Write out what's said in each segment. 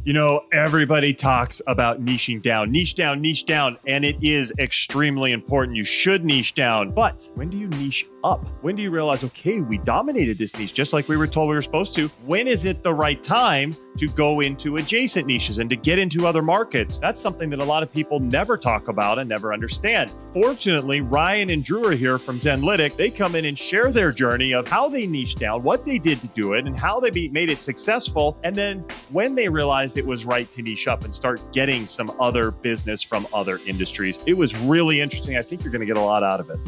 You know, everybody talks about niching down, niche down, niche down, and it is extremely important. You should niche down. But when do you niche up? When do you realize, okay, we dominated this niche just like we were told we were supposed to? When is it the right time to go into adjacent niches and to get into other markets? That's something that a lot of people never talk about and never understand. Fortunately, Ryan and Drew are here from Zenylitic. They come in and share their journey of how they niched down, what they did to do it, and how they made it successful. And then when they realized it was right to niche up and start getting some other business from other industries. It was really interesting. I think you're going to get a lot out of it.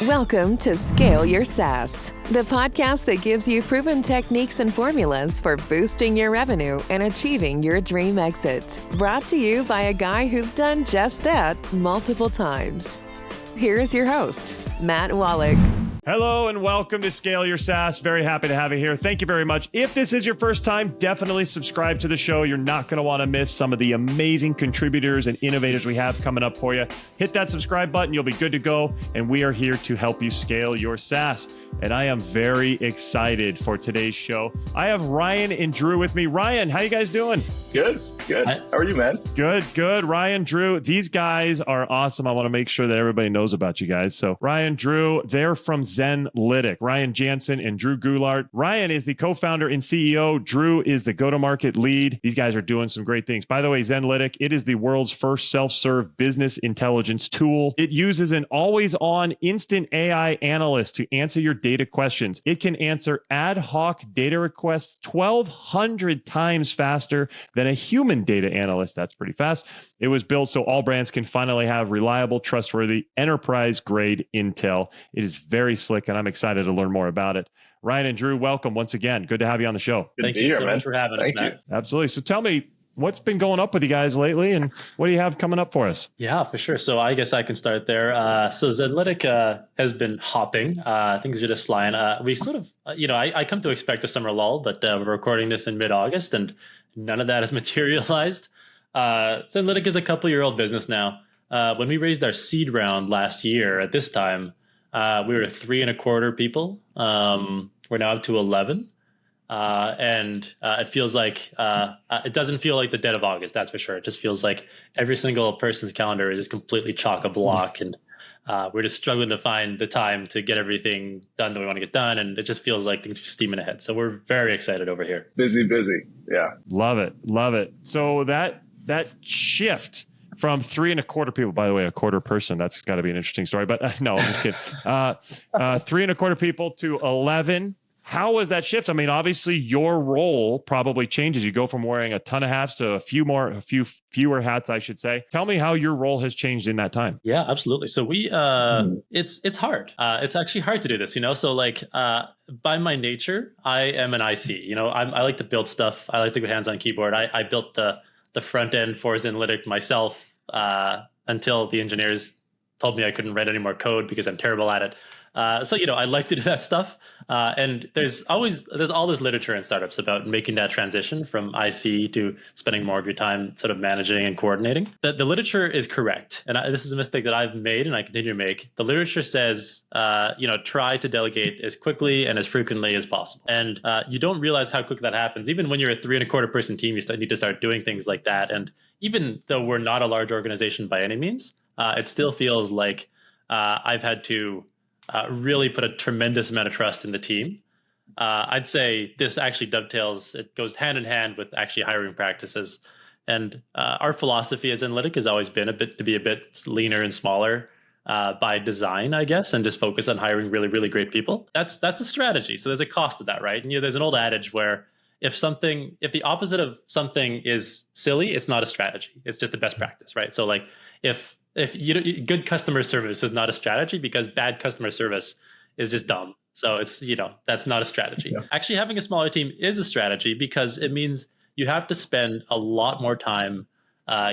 Welcome to Scale Your SaaS, the podcast that gives you proven techniques and formulas for boosting your revenue and achieving your dream exit. Brought to you by a guy who's done just that multiple times. Here is your host, Matt Wallach. Hello and welcome to Scale Your SaaS. Very happy to have you here. Thank you very much. If this is your first time, definitely subscribe to the show. You're not going to want to miss some of the amazing contributors and innovators we have coming up for you. Hit that subscribe button. You'll be good to go. And we are here to help you scale your SaaS. And I am very excited for today's show. I have Ryan and Drew with me. Ryan, how you guys doing? Good. How are you, man? Good. Ryan, Drew, these guys are awesome. I want to make sure that everybody knows about you guys. So Ryan, Drew, they're from Zenylitic. Ryan Janssen and Drew Goulart. Ryan is the co-founder and CEO. Drew is the go-to-market lead. These guys are doing some great things. By the way, Zenylitic, it is the world's first self-serve business intelligence tool. It uses an always-on instant AI analyst to answer your data questions. It can answer ad hoc data requests 1,200 times faster than a human data analyst. That's pretty fast. It was built so all brands can finally have reliable, trustworthy, enterprise-grade intel. It is very slick, and I'm excited to learn more about it. Ryan and Drew, welcome once again. Good to have you on the show. Thank you so much for having us, Matt. Absolutely. So tell me, what's been going up with you guys lately, and what do you have coming up for us? Yeah, for sure. So I guess I can start there. So Zenylitic has been hopping. Things are just flying. We sort of, I come to expect a summer lull, but we're recording this in mid-August, and none of that has materialized. Zenylitic is a couple-year-old business now. When we raised our seed round last year at this time, we were 3.25 people. We're now up to 11. And it feels like, it doesn't feel like the dead of August, that's for sure. It just feels like every single person's calendar is just completely chock-a-block. And we're just struggling to find the time to get everything done that we want to get done. And it just feels like things are steaming ahead. So we're very excited over here. Busy. Yeah. Love it. So that shift from 3.25 people, by the way, a quarter person, that's got to be an interesting story, but no, I'm just kidding. 3.25 people to 11. How was that shift? I mean, obviously your role probably changes. You go from wearing a ton of hats to a few fewer hats, I should say. Tell me how your role has changed in that time. Yeah, absolutely. So it's hard. It's actually hard to do this, So like, by my nature, I am an IC, I like to build stuff. I like to go hands on keyboard. I built the front end for Zenylitic myself until the engineers told me I couldn't write any more code because I'm terrible at it. So I like to do that stuff. And there's all this literature in startups about making that transition from IC to spending more of your time sort of managing and coordinating. The literature is correct. And this is a mistake that I've made and I continue to make. The literature says, try to delegate as quickly and as frequently as possible. And you don't realize how quick that happens. Even when you're a 3.25 person team, you need to start doing things like that. And even though we're not a large organization by any means, it still feels like I've had to really put a tremendous amount of trust in the team. I'd say this actually dovetails, it goes hand in hand with actually hiring practices. And our philosophy at Zenylitic has always been to be a bit leaner and smaller by design, I guess, and just focus on hiring really, really great people. That's a strategy. So there's a cost to that, right? And there's an old adage where if the opposite of something is silly, it's not a strategy. It's just the best practice, right? So like if good customer service is not a strategy because bad customer service is just dumb. So it's, that's not a strategy. Yeah. Actually, having a smaller team is a strategy because it means you have to spend a lot more time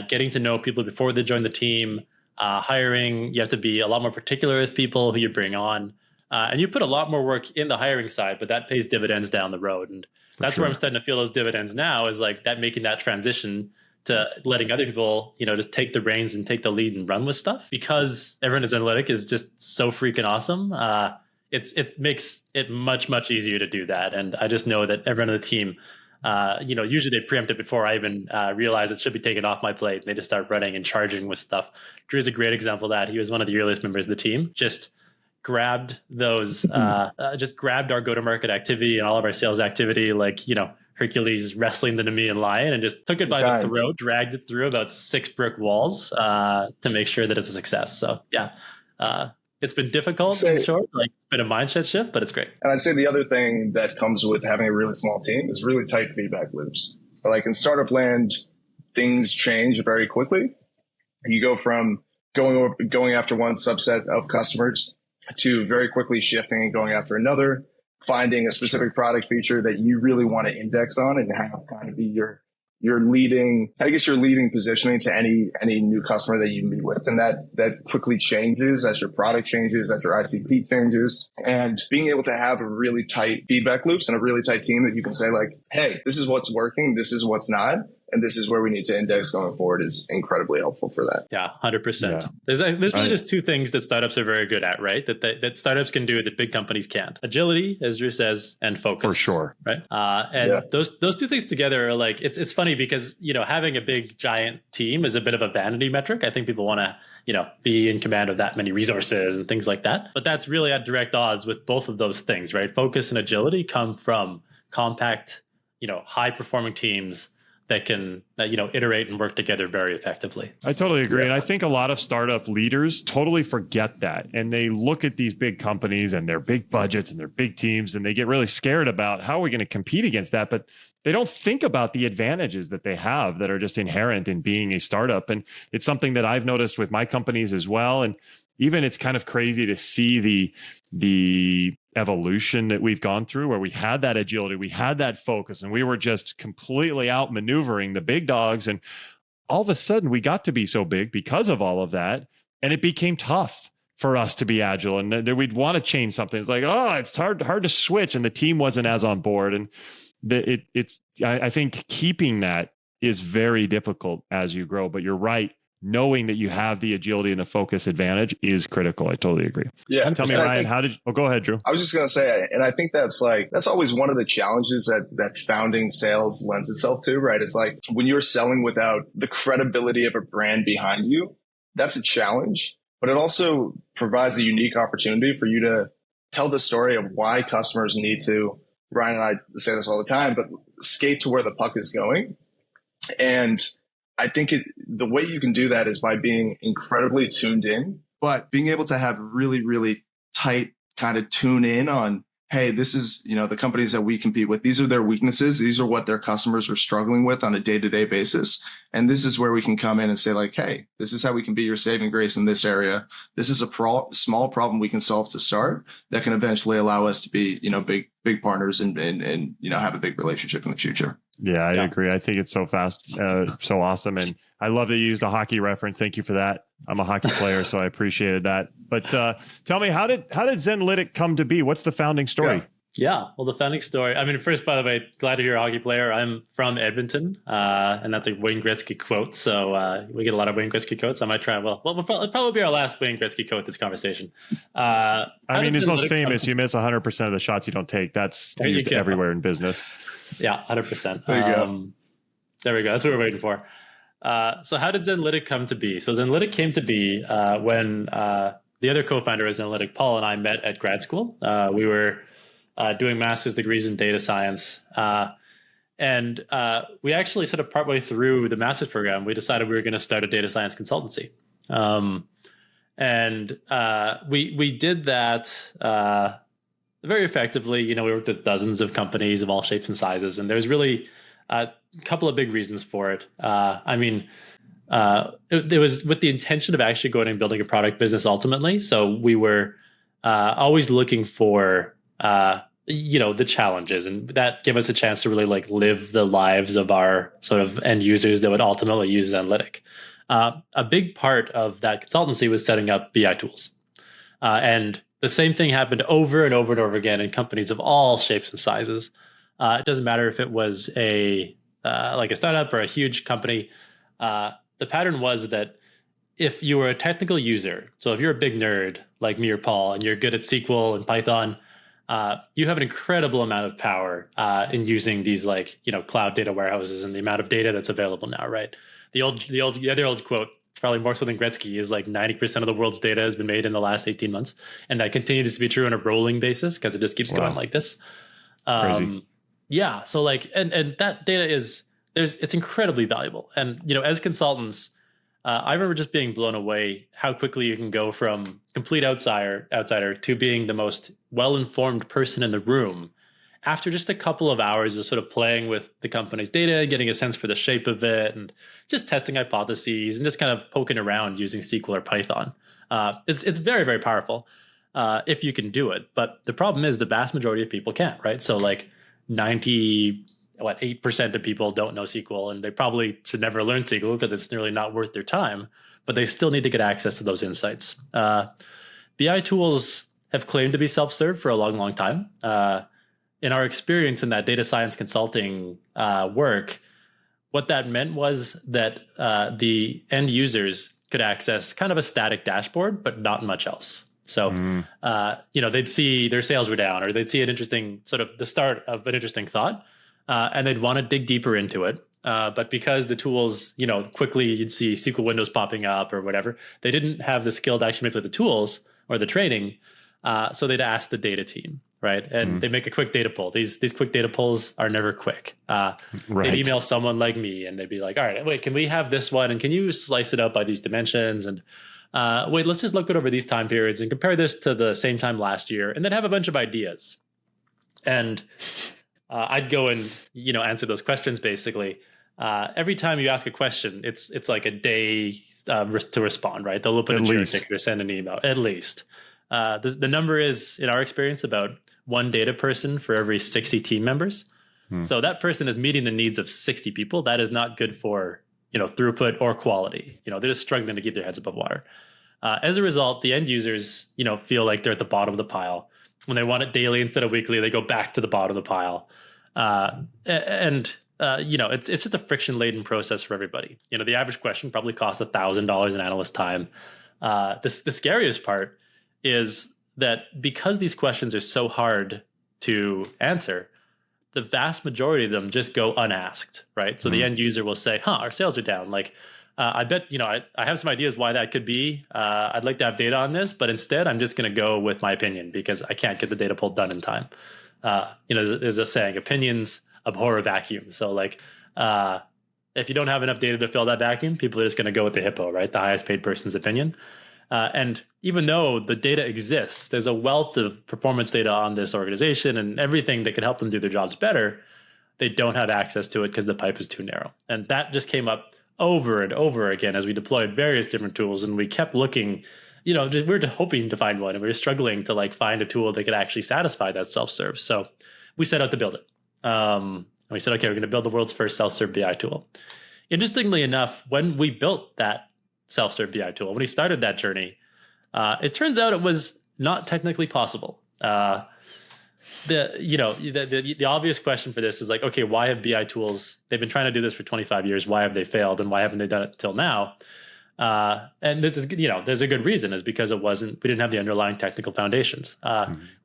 getting to know people before they join the team, hiring. You have to be a lot more particular with people who you bring on. And you put a lot more work in the hiring side, but that pays dividends down the road. And that's where I'm starting to feel those dividends now is like that making that transition to letting other people, just take the reins and take the lead and run with stuff because everyone at Zenylitic is just so freaking awesome. It makes it much, much easier to do that. And I just know that everyone on the team Usually they preempt it before I even realize it should be taken off my plate. And they just start running and charging with stuff. Drew's a great example of that. He was one of the earliest members of the team. Just grabbed those, just grabbed our go-to-market activity and all of our sales activity, like, Hercules wrestling the Nemean lion, and just took it by the throat, dragged it through about 6 brick walls to make sure that it's a success. So yeah, it's been difficult in short, like it's been a mindset shift, but it's great. And I'd say the other thing that comes with having a really small team is really tight feedback loops. Like in startup land, things change very quickly. You go from going after one subset of customers to very quickly shifting and going after another, finding a specific product feature that you really want to index on and have kind of be your leading positioning to any new customer that you meet with. And that quickly changes as your product changes, as your ICP changes, and being able to have a really tight feedback loops and a really tight team that you can say like, hey, this is what's working. This is what's not. And this is where we need to index going forward is incredibly helpful for that. Yeah, 100%. Yeah. There's really just 2 things that startups are very good at, right? That startups can do that big companies can't. Agility, as Drew says, and focus. For sure. Right. Those 2 things together are like, it's funny because, having a big giant team is a bit of a vanity metric. I think people want to, be in command of that many resources and things like that. But that's really at direct odds with both of those things, right? Focus and agility come from compact, high performing teams that can, iterate and work together very effectively. I totally agree. And I think a lot of startup leaders totally forget that. And they look at these big companies and their big budgets and their big teams, and they get really scared about how are we going to compete against that. But they don't think about the advantages that they have that are just inherent in being a startup. And it's something that I've noticed with my companies as well. And even it's kind of crazy to see the evolution that we've gone through, where we had that agility, we had that focus, and we were just completely outmaneuvering the big dogs. And all of a sudden we got to be so big because of all of that. And it became tough for us to be agile, and we'd want to change something. It's like, it's hard to switch. And the team wasn't as on board. And I think keeping that is very difficult as you grow, but you're right. Knowing that you have the agility and the focus advantage is critical. I totally agree. Yeah. Tell me, Ryan, go ahead, Drew. I was just going to say, and I think that's always one of the challenges that founding sales lends itself to, right? It's like when you're selling without the credibility of a brand behind you, that's a challenge, but it also provides a unique opportunity for you to tell the story of why customers need to, Ryan and I say this all the time, but skate to where the puck is going. And I think the way you can do that is by being incredibly tuned in, but being able to have really, really tight kind of tune in on, hey, this is, the companies that we compete with. These are their weaknesses. These are what their customers are struggling with on a day-to-day basis. And this is where we can come in and say like, hey, this is how we can be your saving grace in this area. This is a small problem we can solve to start that can eventually allow us to be, big partners and have a big relationship in the future. Yeah, I agree. I think it's so fast, so awesome. And I love that you used a hockey reference. Thank you for that. I'm a hockey player, so I appreciated that. But tell me, how did Zenylitic come to be? What's the founding story? Yeah, well, the founding story. I mean, first, by the way, glad to hear a hockey player. I'm from Edmonton, and that's a Wayne Gretzky quote. So we get a lot of Wayne Gretzky quotes. I might try. Well, it'll probably be our last Wayne Gretzky quote this conversation. His most famous. You miss 100% of the shots you don't take. That's used everywhere in business. Yeah, 100%. There you go. There we go. That's what we're waiting for. So how did Zenylitic come to be? So Zenylitic came to be when the other co-founder of Zenylitic, Paul, and I met at grad school. We were doing master's degrees in data science. And we actually sort of partway through the master's program, we decided we were going to start a data science consultancy. And we did that very effectively. We worked with dozens of companies of all shapes and sizes, and there's really a couple of big reasons for it. It was with the intention of actually going and building a product business ultimately. So we were always looking for the challenges, and that gave us a chance to really live the lives of our sort of end users that would ultimately use Zenylitic. A big part of that consultancy was setting up BI tools, and the same thing happened over and over and over again in companies of all shapes and sizes. It doesn't matter if it was a startup or a huge company. The pattern was that if you were a technical user, so if you're a big nerd like me or Paul, and you're good at SQL and Python, you have an incredible amount of power in using these cloud data warehouses and the amount of data that's available now, right? The other old quote, probably more so than Gretzky, is like 90% of the world's data has been made in the last 18 months. And that continues to be true on a rolling basis because it just keeps going like this. Crazy. Yeah. So and that data it's incredibly valuable. And, as consultants, I remember just being blown away how quickly you can go from complete outsider to being the most well-informed person in the room after just a couple of hours of sort of playing with the company's data, getting a sense for the shape of it, and just testing hypotheses and just kind of poking around using SQL or Python. It's very, very powerful if you can do it. But the problem is the vast majority of people can't, right? So 8% of people don't know SQL, and they probably should never learn SQL because it's really not worth their time, but they still need to get access to those insights. BI tools have claimed to be self-serve for a long, long time. In our experience in that data science consulting work, what that meant was that the end users could access kind of a static dashboard, but not much else. So, they'd see their sales were down, or they'd see an interesting sort of the start of an interesting thought, and they'd want to dig deeper into it. But because the tools, quickly you'd see SQL windows popping up or whatever, they didn't have the skill to actually manipulate the tools or the training. So they'd ask the data team, right? And they make a quick data pull. These quick data pulls are never quick. They'd email someone like me and they'd be like, all right, wait, can we have this one? And can you slice it up by these dimensions? And wait, let's just look it over these time periods and compare this to the same time last year, and then have a bunch of ideas. And I'd go and, answer those questions basically. Every time you ask a question, it's like a day to respond, right? They'll open a cherry ticket or send an email, at least. The number is, in our experience, about one data person for every 60 team members. So that person is meeting the needs of 60 people. That is not good for, throughput or quality. They're just struggling to keep their heads above water. As a result, the end users, feel like they're at the bottom of the pile. When they want it daily instead of weekly, they go back to the bottom of the pile. It's just a friction-laden process for everybody. The average question probably costs $1,000 in analyst time. The scariest part is that because these questions are so hard to answer, the vast majority of them just go unasked, right? So the end user will say, our sales are down. I bet, I have some ideas why that could be. I'd like to have data on this, but instead I'm just going to go with my opinion because I can't get the data pulled done in time. There's a saying, opinions abhor a vacuum. So if you don't have enough data to fill that vacuum, people are just going to go with the hippo, right? The highest paid person's opinion. And even though the data exists, there's a wealth of performance data on this organization and everything that could help them do their jobs better. They don't have access to it because the pipe is too narrow. And that just came up over and over again as we deployed various different tools. And we kept looking, we were hoping to find one, and we were struggling to find a tool that could actually satisfy that self-serve. So we set out to build it. And we said, okay, we're going to build the world's first self-serve BI tool. Interestingly enough, when we built that self-serve BI tool, when we started that journey, it turns out it was not technically possible. The obvious question for this is okay, why have BI tools, they've been trying to do this for 25 years. Why have they failed? And why haven't they done it till now? And this is, there's a good reason, is because we didn't have the underlying technical foundations.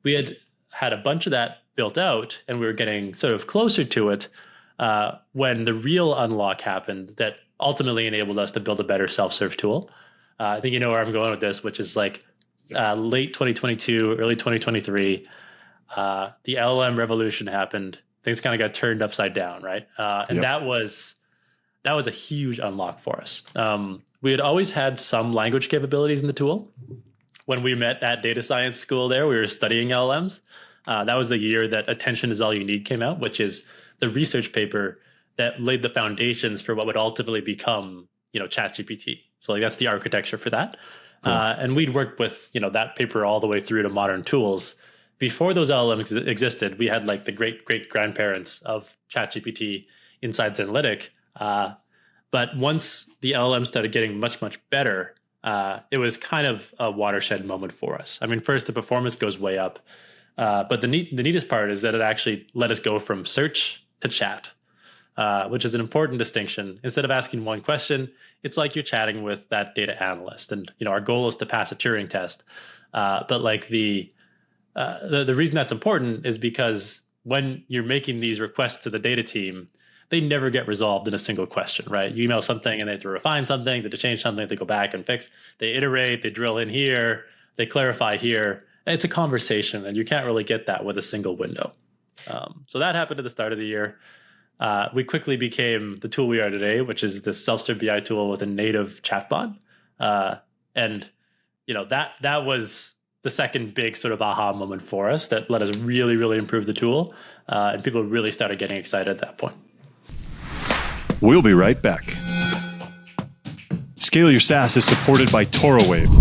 We had a bunch of that built out, and we were getting sort of closer to it when the real unlock happened that ultimately enabled us to build a better self-serve tool. I think you know where I'm going with this, which is late 2022, early 2023. The LLM revolution happened. Things kind of got turned upside down, right? And that was a huge unlock for us. We had always had some language capabilities in the tool. When we met at data science school there, we were studying LLMs. That was the year that Attention is All You Need came out, which is the research paper that laid the foundations for what would ultimately become, ChatGPT. So that's the architecture for that. Cool. And we'd worked with, that paper all the way through to modern tools. Before those LLMs existed, we had the great grandparents of ChatGPT inside Zenylitic. But once the LLM started getting much, much better, it was kind of a watershed moment for us. I mean, first, the performance goes way up. But the neatest part is that it actually let us go from search to chat, which is an important distinction. Instead of asking one question, it's like you're chatting with that data analyst. And, our goal is to pass a Turing test. But the reason that's important is because when you're making these requests to the data team, they never get resolved in a single question, right? You email something and they have to refine something, they have to change something, they go back and fix, they iterate, they drill in here, they clarify here. It's a conversation, and you can't really get that with a single window. So that happened at the start of the year. We quickly became the tool we are today, which is this self-serve BI tool with a native chatbot. And that was the second big sort of aha moment for us that let us really, really improve the tool. And people really started getting excited at that point. We'll be right back. Scale Your SaaS is supported by ToroWave.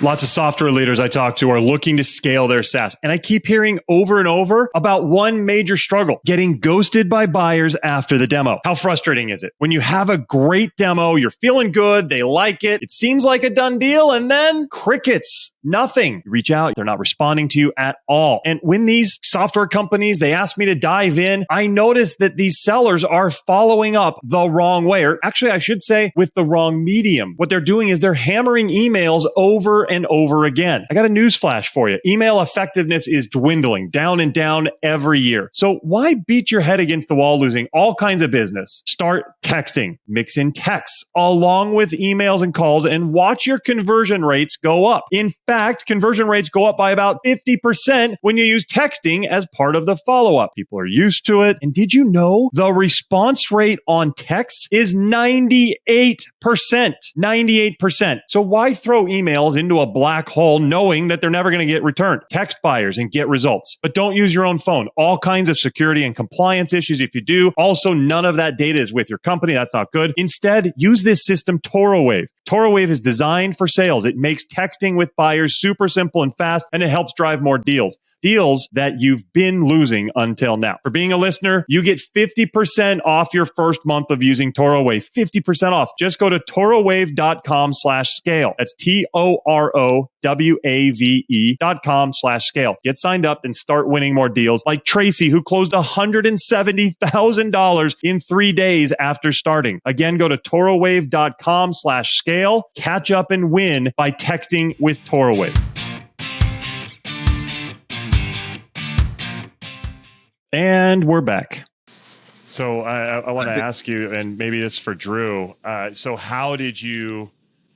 Lots of software leaders I talk to are looking to scale their SaaS. And I keep hearing over and over about one major struggle: getting ghosted by buyers after the demo. How frustrating is it when you have a great demo, you're feeling good, they like it, it seems like a done deal, and then crickets, nothing. You reach out, they're not responding to you at all. And when these software companies, they ask me to dive in, I notice that these sellers are following up the wrong way, or actually I should say with the wrong medium. What they're doing is they're hammering emails over and over again. I got a news flash for you. Email effectiveness is dwindling down and down every year. So why beat your head against the wall losing all kinds of business? Start texting, mix in texts along with emails and calls, and watch your conversion rates go up. In fact, conversion rates go up by about 50% when you use texting as part of the follow-up. People are used to it. And did you know the response rate on texts is 98%? 98%. So why throw emails into a black hole knowing that they're never going to get returned? Text buyers and get results. But don't use your own phone. All kinds of security and compliance issues if you do. Also, none of that data is with your company. That's not good. Instead, use this system, ToroWave. ToroWave is designed for sales. It makes texting with buyers super simple and fast, and it helps drive more deals. Deals that you've been losing until now. For being a listener, you get 50% off your first month of using ToroWave. 50% off. Just go to torowave.com/scale. That's TOROWAVE.com/scale. Get signed up and start winning more deals, like Tracy, who closed $170,000 in 3 days after starting. Again, go to torowave.com/scale. Catch up and win by texting with ToroWave. And we're back. So I want to ask you, and maybe this is for Drew. So how did you,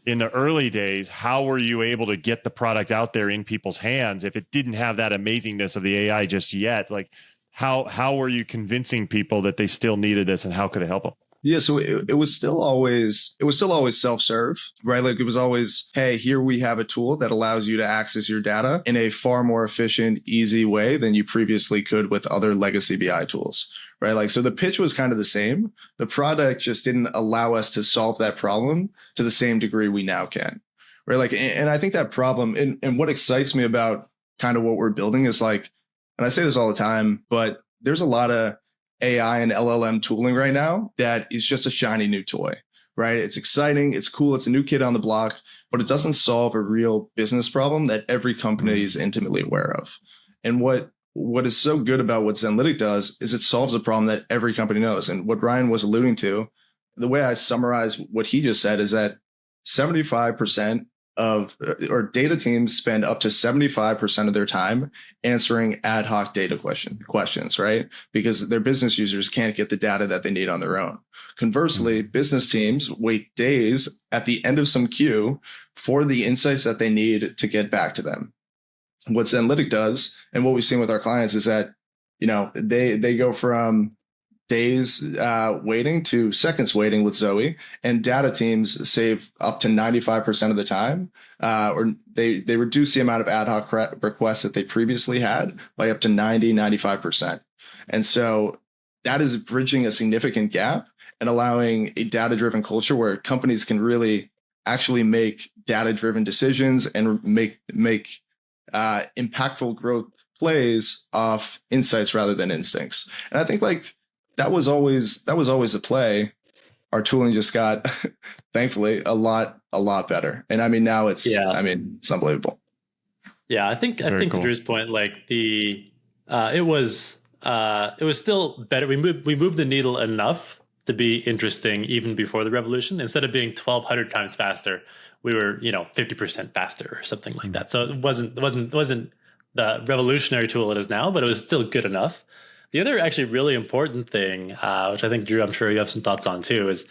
in the early days, how were you able to get the product out there in people's hands if it didn't have that amazingness of the AI just yet? Like, how were you convincing people that they still needed this, and how could it help them? Yeah, so it was still always self-serve, right? Like it was always, hey, here we have a tool that allows you to access your data in a far more efficient, easy way than you previously could with other legacy BI tools, right? Like, so the pitch was kind of the same. The product just didn't allow us to solve that problem to the same degree we now can, right? Like, and I think that problem, and what excites me about kind of what we're building is like, and I say this all the time, but there's a lot of AI and LLM tooling right now that is just a shiny new toy, right? It's exciting, it's cool, it's a new kid on the block, but it doesn't solve a real business problem that every company is intimately aware of. And what is so good about what Zenylitic does is it solves a problem that every company knows. And what Ryan was alluding to, the way I summarize what he just said is that 75% or data teams spend up to 75% of their time answering ad hoc data questions, right? Because their business users can't get the data that they need on their own. Conversely, business teams wait days at the end of some queue for the insights that they need to get back to them. What Zenylitic does, and what we've seen with our clients, is that, they go from days waiting to seconds waiting with Zoe, and data teams save up to 95% of the time, or they reduce the amount of ad hoc requests that they previously had by up to 95%. And so that is bridging a significant gap and allowing a data-driven culture where companies can really actually make data-driven decisions and make impactful growth plays off insights rather than instincts. And I think that was always the play. Our tooling just got, thankfully, a lot better. And I mean, now it's unbelievable. Yeah, I think cool. To Drew's point, like it was still better. We moved the needle enough to be interesting even before the revolution. Instead of being 1,200 times faster, we were 50% faster or something like that. So it wasn't the revolutionary tool it is now, but it was still good enough. The other actually really important thing, which I think, Drew, I'm sure you have some thoughts on too, is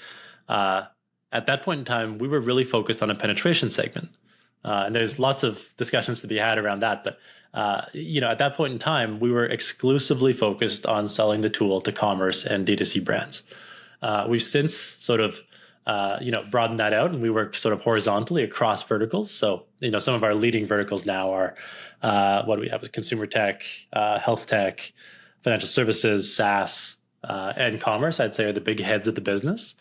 at that point in time, we were really focused on a penetration segment. And there's lots of discussions to be had around that. But, at that point in time, we were exclusively focused on selling the tool to commerce and D2C brands. We've since sort of, broadened that out, and we work sort of horizontally across verticals. So, some of our leading verticals now are, what do we have? Consumer tech, health tech, financial services, SaaS, and commerce, I'd say, are the big heads of the business.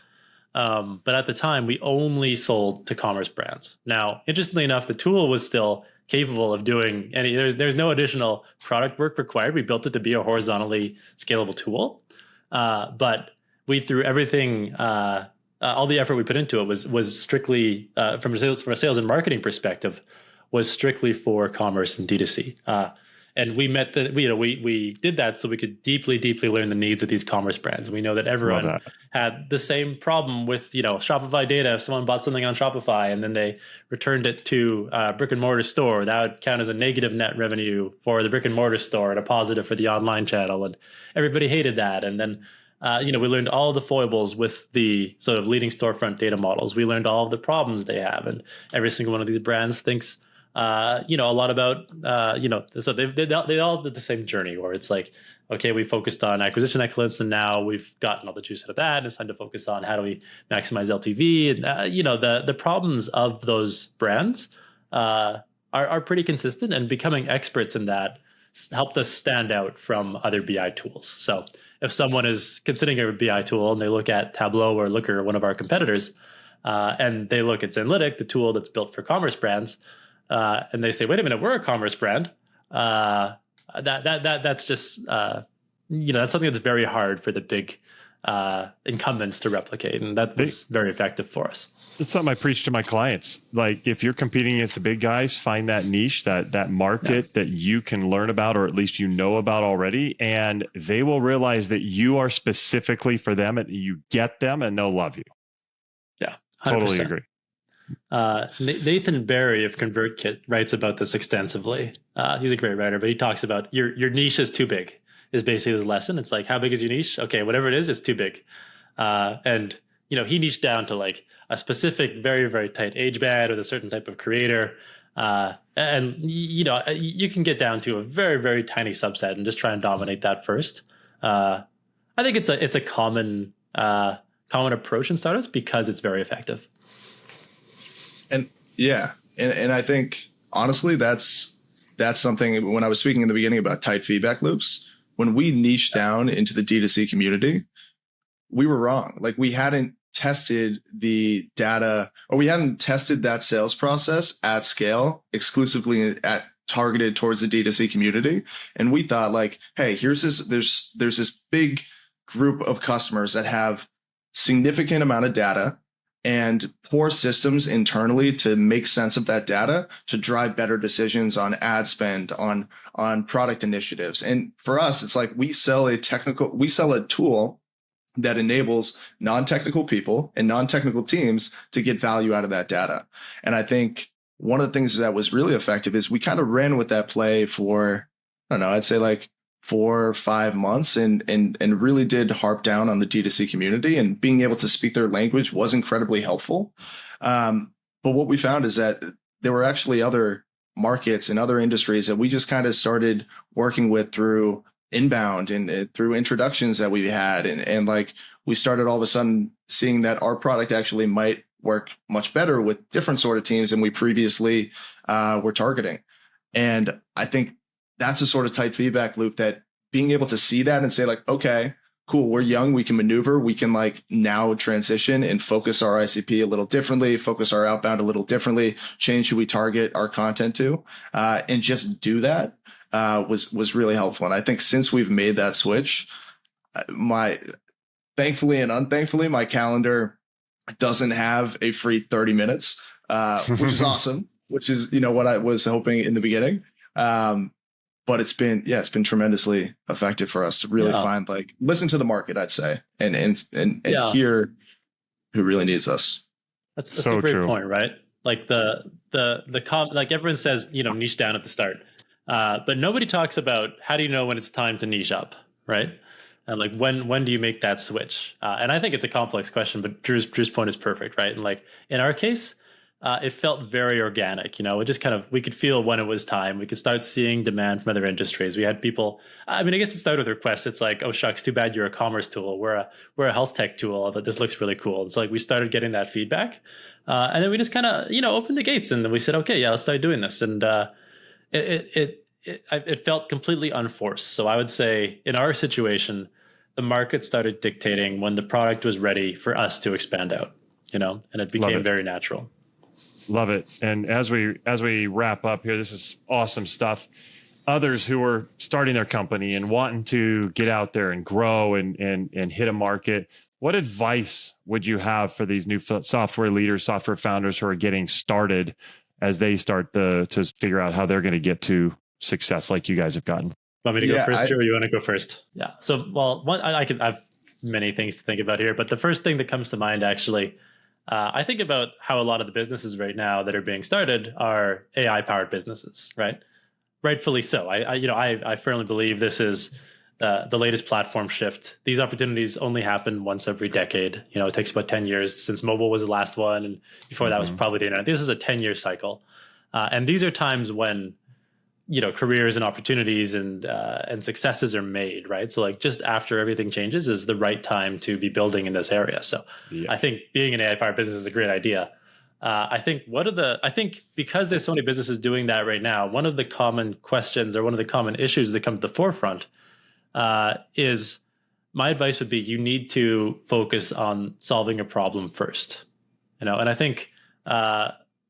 But at the time, we only sold to commerce brands. Now, interestingly enough, the tool was still capable of doing any. There's no additional product work required. We built it to be a horizontally scalable tool, but we threw everything. All the effort we put into it was strictly from a sales and marketing perspective, was strictly for commerce and D2C. And we did that so we could deeply learn the needs of these commerce brands. We know that everyone had the same problem with, Shopify data. If someone bought something on Shopify and then they returned it to a brick and mortar store, that would count as a negative net revenue for the brick and mortar store and a positive for the online channel. And everybody hated that. And then, we learned all the foibles with the sort of leading storefront data models. We learned all of the problems they have. And every single one of these brands thinks, a lot about, so they all did the same journey where it's like, okay, we focused on acquisition excellence, and now we've gotten all the juice out of that. And it's time to focus on how do we maximize LTV. And, the problems of those brands are pretty consistent, and becoming experts in that helped us stand out from other BI tools. So if someone is considering a BI tool and they look at Tableau or Looker, one of our competitors, and they look at Zenylitic, the tool that's built for commerce brands, and they say, wait a minute, we're a commerce brand. That's just, that's something that's very hard for the big incumbents to replicate. And that was very effective for us. It's something I preach to my clients. Like, if you're competing against the big guys, find that niche, that market that you can learn about, or at least about already. And they will realize that you are specifically for them, and you get them, and they'll love you. Yeah. 100%. Totally agree. Nathan Barry of ConvertKit writes about this extensively. He's a great writer, but he talks about your niche is too big, is basically his lesson. It's like, how big is your niche? Okay, whatever it is, it's too big. And he niched down to like a specific, very, very tight age band with a certain type of creator. And you can get down to a very, very tiny subset and just try and dominate that first. I think it's a common approach in startups because it's very effective. And and I think honestly that's something. When I was speaking in the beginning about tight feedback loops, when we niched down into the D2C community, we were wrong. Like, we hadn't tested the data, or we hadn't tested that sales process at scale exclusively targeted towards the D2C community. And we thought, like, hey, there's this big group of customers that have significant amount of data and poor systems internally to make sense of that data to drive better decisions on ad spend, on product initiatives. And for us, it's like we sell a tool that enables non-technical people and non-technical teams to get value out of that data. And I think one of the things that was really effective is we kind of ran with that play for, I don't know, I'd say like 4 or 5 months, and really did harp down on the D2C community, and being able to speak their language was incredibly helpful. But what we found is that there were actually other markets and other industries that we just kind of started working with through inbound and through introductions that we had. And like, we started all of a sudden seeing that our product actually might work much better with different sort of teams than we previously were targeting. And I think that's a sort of tight feedback loop, that being able to see that and say like, okay, cool, we're young, we can maneuver, we can like now transition and focus our ICP a little differently, focus our outbound a little differently, change who we target our content to, and just do that was really helpful. And I think since we've made that switch, thankfully and unthankfully, my calendar doesn't have a free 30 minutes, which is awesome, which is, what I was hoping in the beginning. but it's been tremendously effective for us to really find, like, listen to the market, I'd say, and hear who really needs us. That's so a great true. point, right? Like like everyone says, niche down at the start, but nobody talks about how do you know when it's time to niche up, right? And like when do you make that switch? And I think it's a complex question, but Drew's point is perfect, right? And like in our case, it felt very organic. It just we could feel when it was time. We could start seeing demand from other industries. We had people. I mean, I guess it started with requests. It's like, oh shucks, too bad you're a commerce tool. We're a health tech tool, but this looks really cool. It's like we started getting that feedback, and then we just opened the gates, and then we said, okay, yeah, let's start doing this. And it felt completely unforced. So I would say in our situation, the market started dictating when the product was ready for us to expand out, and it became very natural. Love it. And as we wrap up here, this is awesome stuff. Others who are starting their company and wanting to get out there and grow and hit a market, what advice would you have for these new software leaders, software founders who are getting started as they start to figure out how they're going to get to success like you guys have gotten? Want me to go first, Drew, or you want to go first? Yeah. So, well, I have many things to think about here, but the first thing that comes to mind, actually, I think about how a lot of the businesses right now that are being started are AI-powered businesses, right? Rightfully so. I firmly believe this is the latest platform shift. These opportunities only happen once every decade. It takes about 10 years since mobile was the last one, and before that was probably the internet. This is a 10-year cycle, and these are times when careers and opportunities and successes are made, right? So like just after everything changes is the right time to be building in this area. So I think being an AI-powered business is a great idea. I think because there's so many businesses doing that right now, one of the common questions or one of the common issues that come to the forefront is, my advice would be, you need to focus on solving a problem first. And I think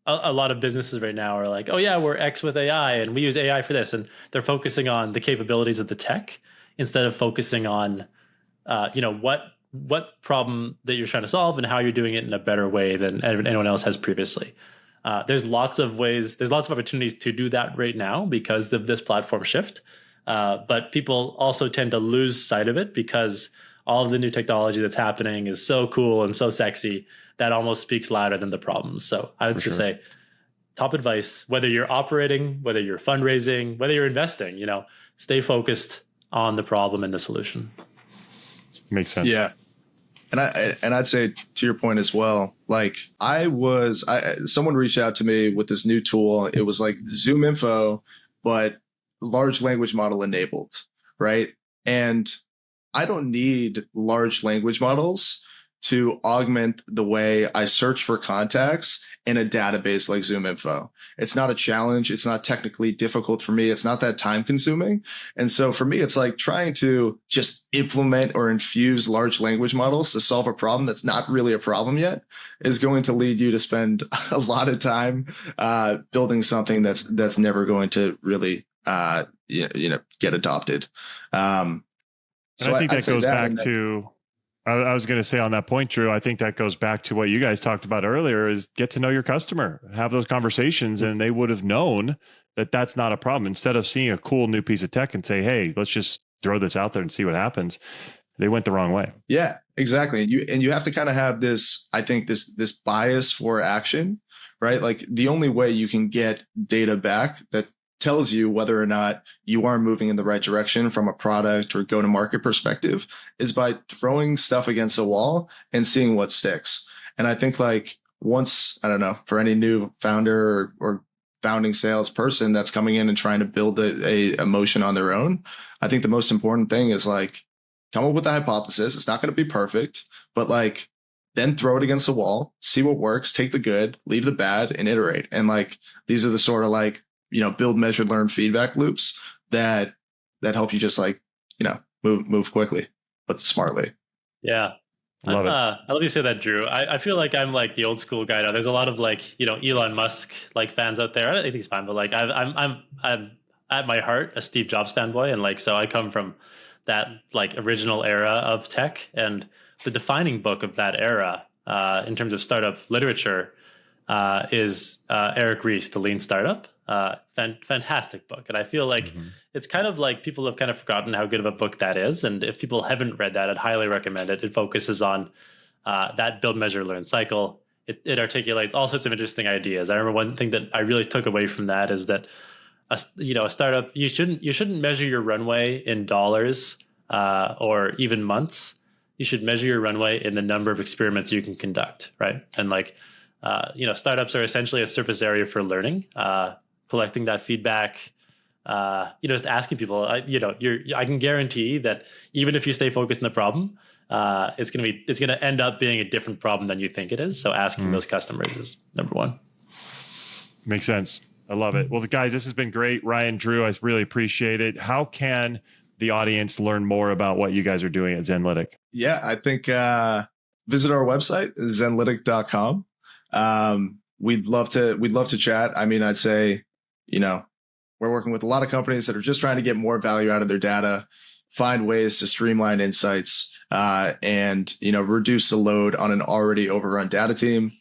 a lot of businesses right now are like, oh yeah, we're X with AI and we use AI for this. And they're focusing on the capabilities of the tech instead of focusing on, what problem that you're trying to solve and how you're doing it in a better way than anyone else has previously. There's lots of opportunities to do that right now because of this platform shift. But people also tend to lose sight of it because all of the new technology that's happening is so cool and so sexy that almost speaks louder than the problems. So I would just say, top advice, whether you're operating, whether you're fundraising, whether you're investing, stay focused on the problem and the solution. Makes sense. Yeah. And I'd say to your point as well, like someone reached out to me with this new tool. It was like Zoom Info, but large language model enabled, right? And I don't need large language models to augment the way I search for contacts in a database like Zoom Info. It's not a challenge. It's not technically difficult for me. It's not that time consuming. And so for me, it's like trying to just implement or infuse large language models to solve a problem that's not really a problem yet is going to lead you to spend a lot of time building something that's never going to really get adopted. So I think that goes back to, I was going to say on that point, Drew, I think that goes back to what you guys talked about earlier, is get to know your customer, have those conversations, and they would have known that that's not a problem. Instead of seeing a cool new piece of tech and say, hey, let's just throw this out there and see what happens, they went the wrong way. Yeah, exactly. And you have to kind of have this, I think, this bias for action, right? Like the only way you can get data back that tells you whether or not you are moving in the right direction from a product or go-to-market perspective is by throwing stuff against a wall and seeing what sticks. And I think like once, I don't know, for any new founder or founding salesperson that's coming in and trying to build a motion on their own, I think the most important thing is like come up with a hypothesis. It's not going to be perfect, but like then throw it against the wall, see what works, take the good, leave the bad, and iterate. And like these are the sort of like build, measure, learn feedback loops that help you just like, move quickly, but smartly. Yeah. Love it. I love you say that, Drew. I feel like I'm like the old school guy now. There's a lot of like, Elon Musk like fans out there. I don't think he's fine, but like I'm at my heart a Steve Jobs fanboy. And like, so I come from that like original era of tech, and the defining book of that era in terms of startup literature is Eric Ries, The Lean Startup. Fantastic book. And I feel like it's kind of like people have kind of forgotten how good of a book that is. And if people haven't read that, I'd highly recommend it. It focuses on that build, measure, learn cycle. It articulates all sorts of interesting ideas. I remember one thing that I really took away from that is that a startup, you shouldn't measure your runway in dollars or even months. You should measure your runway in the number of experiments you can conduct, right? And like startups are essentially a surface area for learning, collecting that feedback. Just asking people. I can guarantee that even if you stay focused on the problem, it's gonna end up being a different problem than you think it is. So asking those customers is number one. Makes sense. I love it. Well, guys, this has been great. Ryan, Drew, I really appreciate it. How can the audience learn more about what you guys are doing at Zenylitic? Yeah, I think visit our website, zenylitic.com. We'd love to chat. I mean, I'd say, we're working with a lot of companies that are just trying to get more value out of their data, find ways to streamline insights, and reduce the load on an already overrun data team.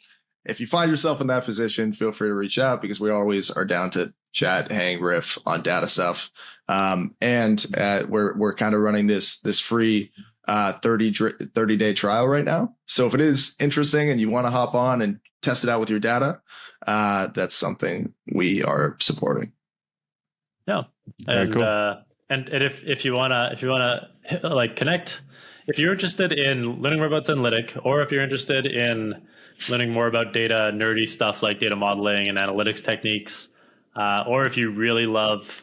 If you find yourself in that position, feel free to reach out because we always are down to chat, hang, riff on data stuff. And we're kind of running this free 30-day trial right now. So if it is interesting and you want to hop on and test it out with your data, that's something we are supporting. Yeah, very cool. And if you wanna like connect, if you're interested in learning more about Zenylitic, or if you're interested in learning more about data, nerdy stuff like data modeling and analytics techniques, or if you really love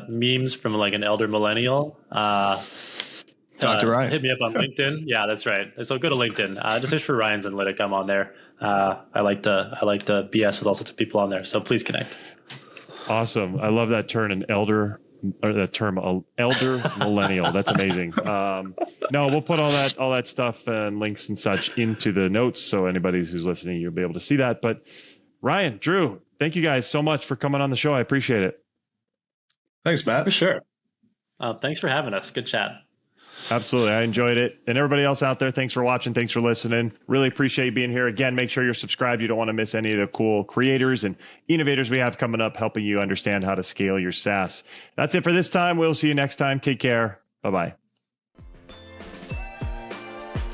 memes from like an elder millennial, talk to Ryan. Hit me up on LinkedIn. Yeah, that's right. So go to LinkedIn. Just search for Ryan Zenylitic. I'm on there. I like to BS with all sorts of people on there. So please connect. Awesome. I love that term, elder millennial. That's amazing. No, we'll put all that stuff and links and such into the notes, so anybody who's listening, you'll be able to see that. But Ryan, Drew, thank you guys so much for coming on the show. I appreciate it. Thanks, Matt. For sure. Thanks for having us. Good chat. Absolutely. I enjoyed it. And everybody else out there, thanks for watching. Thanks for listening. Really appreciate you being here. Again, make sure you're subscribed. You don't want to miss any of the cool creators and innovators we have coming up, helping you understand how to scale your SaaS. That's it for this time. We'll see you next time. Take care. Bye-bye.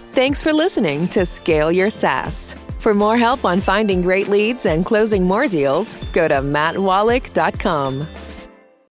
Thanks for listening to Scale Your SaaS. For more help on finding great leads and closing more deals, go to mattwallach.com.